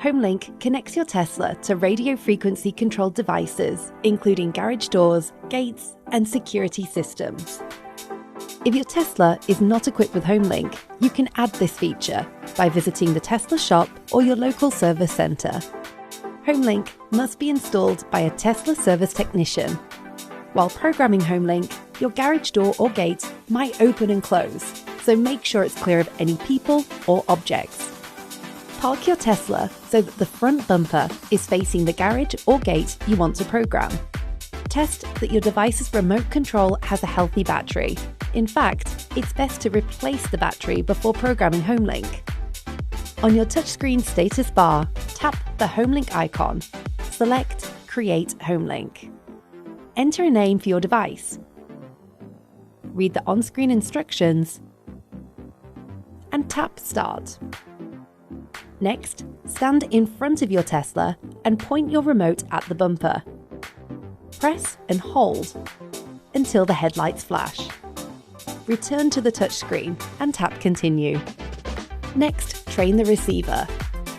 HomeLink connects your Tesla to radio frequency controlled devices, including garage doors, gates, and security systems. If your Tesla is not equipped with HomeLink, you can add this feature by visiting the Tesla shop or your local service center. HomeLink must be installed by a Tesla service technician. While programming HomeLink, your garage door or gate might open and close, so make sure it's clear of any people or objects. Park your Tesla so that the front bumper is facing the garage or gate you want to program. Test that your device's remote control has a healthy battery. In fact, it's best to replace the battery before programming HomeLink. On your touchscreen status bar, tap the HomeLink icon. Select Create HomeLink. Enter a name for your device. Read the on-screen instructions and tap Start. Next, stand in front of your Tesla and point your remote at the bumper. Press and hold until the headlights flash. Return to the touchscreen and tap Continue. Next, train the receiver.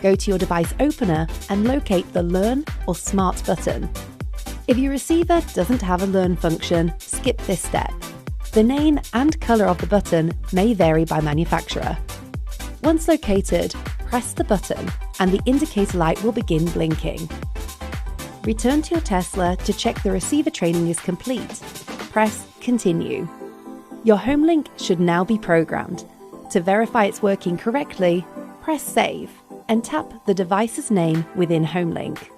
Go to your device opener and locate the Learn or Smart button. If your receiver doesn't have a Learn function, skip this step. The name and color of the button may vary by manufacturer. Once located, press the button and the indicator light will begin blinking. Return to your Tesla to check the receiver training is complete. Press Continue. Your HomeLink should now be programmed. To verify it's working correctly, press Save and tap the device's name within HomeLink.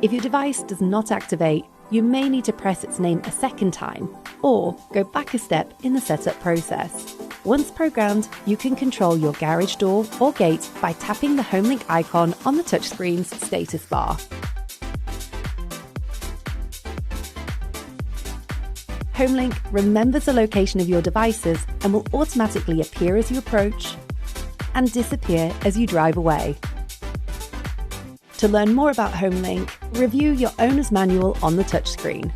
If your device does not activate, you may need to press its name a second time or go back a step in the setup process. Once programmed, you can control your garage door or gate by tapping the HomeLink icon on the touchscreen's status bar. HomeLink remembers the location of your devices and will automatically appear as you approach and disappear as you drive away. To learn more about HomeLink, review your owner's manual on the touchscreen.